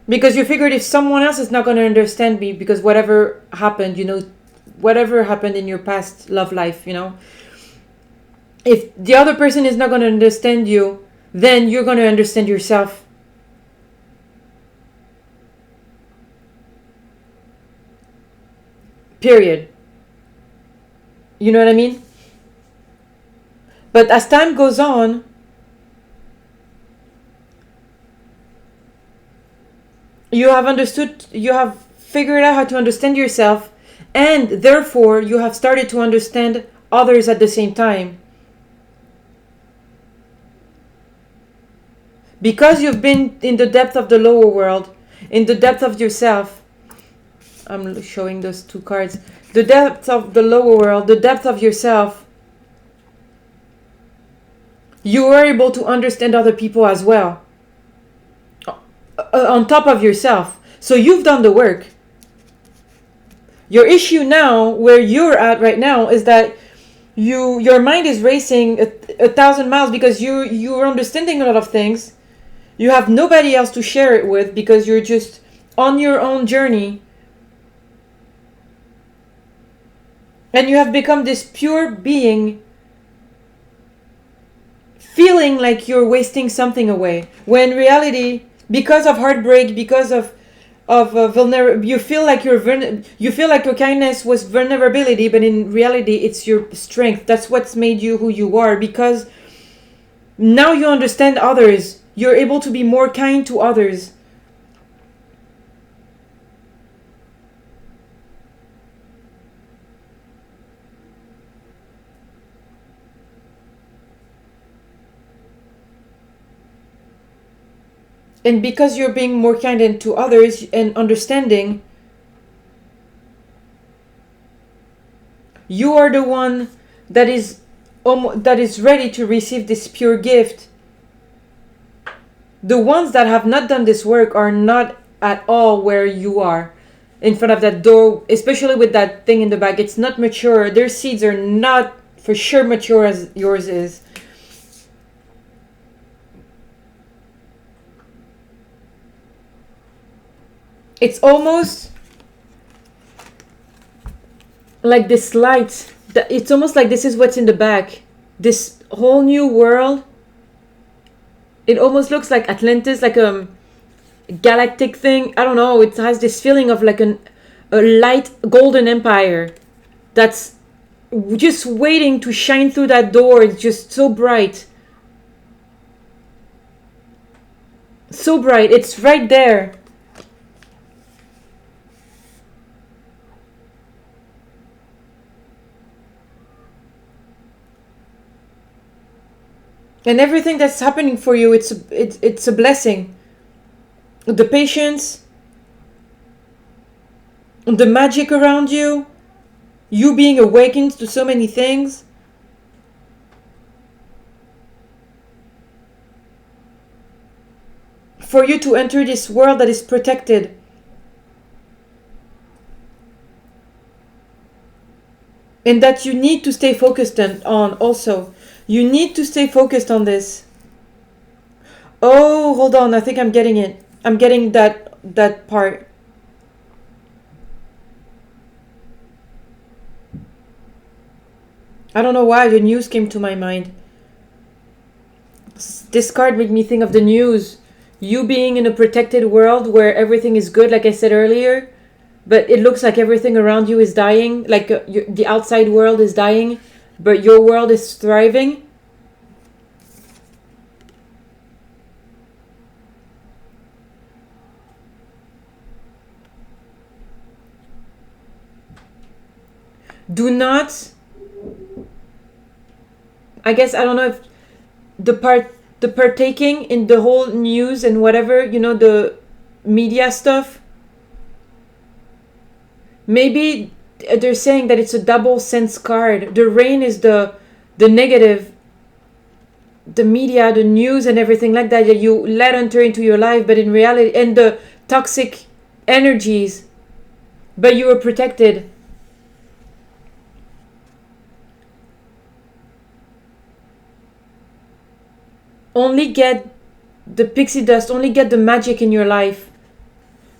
because you figured if someone else is not going to understand me, because whatever happened, you know, whatever happened in your past love life, you know, if the other person is not going to understand you, then you're going to understand yourself. Period. You know what I mean? But as time goes on, you have understood, you have figured out how to understand yourself, and therefore you have started to understand others at the same time. Because you've been in the depth of the lower world, in the depth of yourself. I'm showing those two cards. The depth of the lower world, the depth of yourself. You are able to understand other people as well, on top of yourself. So you've done the work. Your issue now, where you're at right now, is that your mind is racing 1,000 miles because you're understanding a lot of things. You have nobody else to share it with because you're just on your own journey And you have become this pure being, feeling like you're wasting something away, when in reality, because of heartbreak, because of you feel like you feel like your kindness was vulnerability, but in reality it's your strength. That's what's made you who you are, because now you understand others, you're able to be more kind to others. And because you're being more kind to others and understanding, you are the one that is ready to receive this pure gift. The ones that have not done this work are not at all where you are, in front of that door, especially with that thing in the back. It's not mature. Their seeds are not for sure mature as yours is. It's almost like this light. It's almost like this is what's in the back. This whole new world. It almost looks like Atlantis, like a galactic thing. I don't know. It has this feeling of like a light golden empire that's just waiting to shine through that door. It's just so bright. So bright. It's right there. And everything that's happening for you, it's a blessing. The patience, the magic around you, you being awakened to so many things. For you to enter this world that is protected. And that you need to stay focused on also. You need to stay focused on this. Oh, hold on. I think I'm getting it. I'm getting that part. I don't know why the news came to my mind. This card made me think of the news. You being in a protected world where everything is good, like I said earlier, but it looks like everything around you is dying, like the outside world is dying, but your world is thriving. Do not, I guess, I don't know if the partaking in the whole news and whatever, the media stuff, maybe they're saying that it's a double sense card. The rain is the negative, the media, the news and everything like that you let enter into your life, but in reality, and the toxic energies, but you were protected. Only get the pixie dust, only get the magic in your life.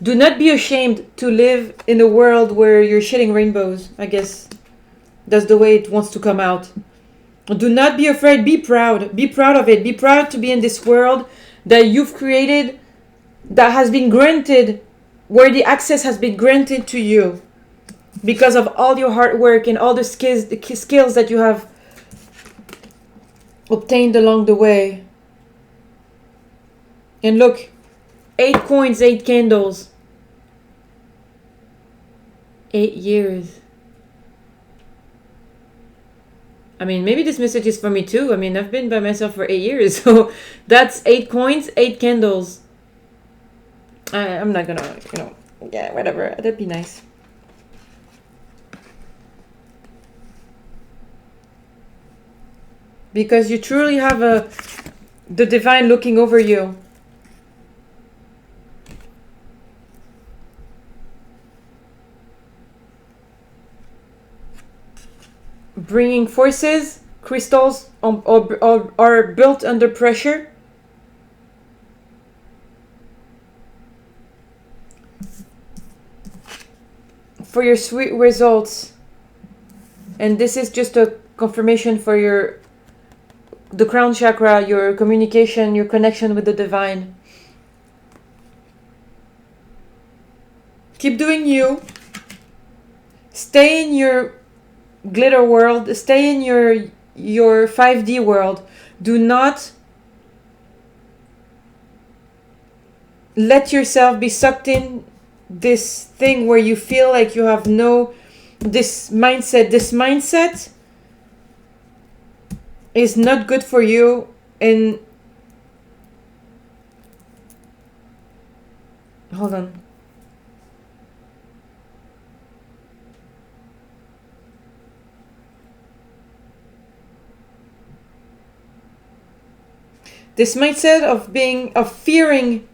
Do not be ashamed to live in a world where you're shitting rainbows. I guess that's the way it wants to come out. Do not be afraid. Be proud. Be proud of it. Be proud to be in this world that you've created, that has been granted, where the access has been granted to you because of all your hard work and all the skills that you have obtained along the way. And look, 8 coins, 8 candles. 8 years. I mean, maybe this message is for me too. I mean, I've been by myself for 8 years. So that's 8 coins, 8 candles. I'm not gonna, yeah, whatever. That'd be nice. Because you truly have the divine looking over you. Bringing forces, crystals are built under pressure. For your sweet results. And this is just a confirmation for the crown chakra, your communication, your connection with the divine. Keep doing you. Stay in your glitter world. Stay in your 5D world. Do not let yourself be sucked in this thing where you feel like you have this mindset is not good for you. And hold on. This mindset of fearing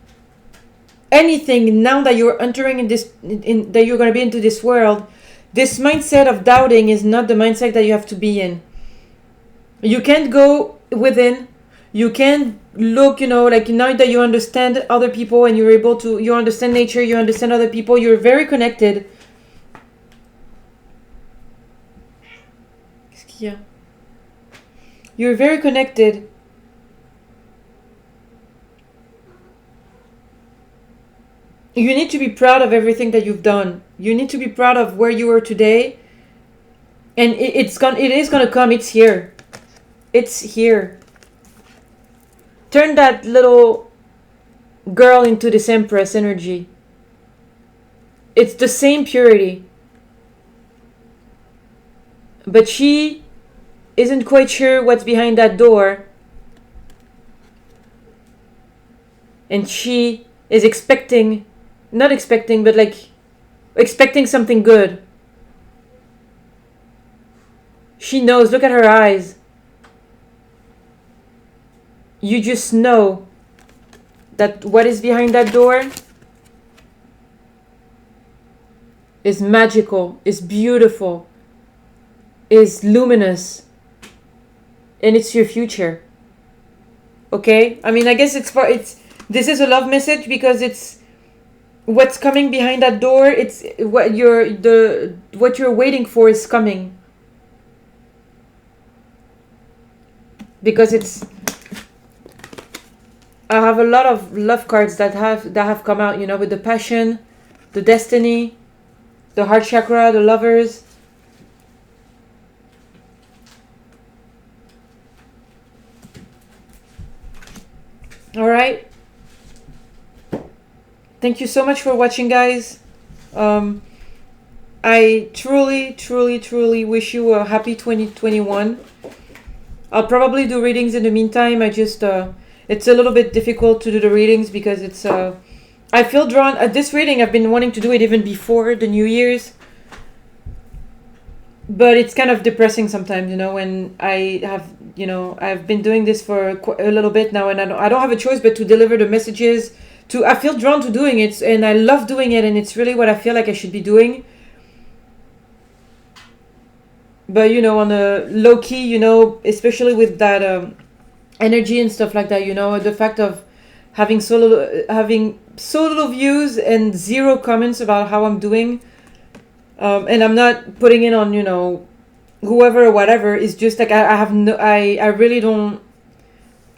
anything now that you're entering that you're going to be into this world, this mindset of doubting is not the mindset that you have to be in. You can't go within. You can't look, like now that you understand other people and you understand nature, you understand other people, you're very connected. You're very connected. You need to be proud of everything that you've done. You need to be proud of where you are today. And it is gonna come. It's here. It's here. Turn that little girl into this Empress energy. It's the same purity. But she isn't quite sure what's behind that door. And she is expecting something good. She knows, look at her eyes. You just know that what is behind that door is magical, is beautiful, is luminous, and it's your future. Okay? I mean, I guess this is a love message because it's what's coming behind that door. It's what you're waiting for is coming. Because I have a lot of love cards that have come out, with the passion, the destiny, the heart chakra, the lovers. All right. Thank you so much for watching, guys. I truly, truly, truly wish you a happy 2021. I'll probably do readings in the meantime. It's a little bit difficult to do the readings because I feel drawn at this reading. I've been wanting to do it even before the New Year's, but it's kind of depressing sometimes, when I've been doing this for a little bit now, and I don't have a choice but to deliver the messages. I feel drawn to doing it, and I love doing it, and it's really what I feel like I should be doing. But on a low key, especially with that energy and stuff like that, the fact of having so little views and 0 comments about how I'm doing, and I'm not putting it on whoever or whatever. It's just like I really don't.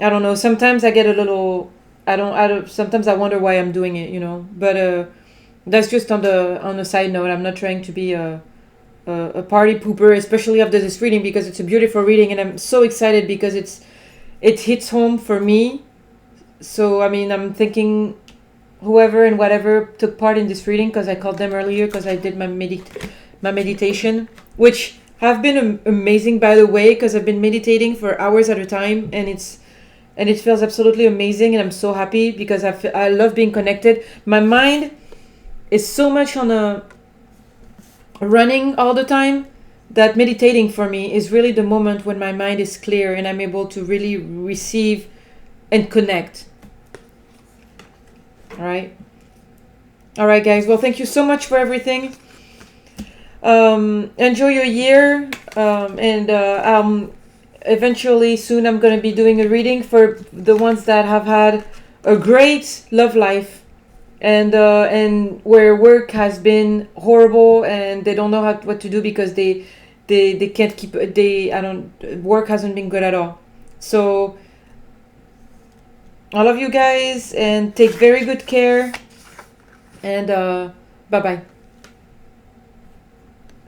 I don't know. Sometimes I get a little. Sometimes I wonder why I'm doing it, But that's just on the side note. I'm not trying to be a party pooper, especially after this reading, because it's a beautiful reading, and I'm so excited because it hits home for me. So I mean, I'm thinking whoever and whatever took part in this reading, because I called them earlier because I did my meditation, which have been amazing, by the way, because I've been meditating for hours at a time, and it feels absolutely amazing, and I'm so happy because I love being connected. My mind is so much on a running all the time that meditating for me is really the moment when my mind is clear and I'm able to really receive and connect. All right, guys. Well, thank you so much for everything. Enjoy your year, and eventually soon I'm going to be doing a reading for the ones that have had a great love life, and where work has been horrible and they don't know what to do because they they can't keep, work hasn't been good at all. So all of you guys, and take very good care, and bye bye.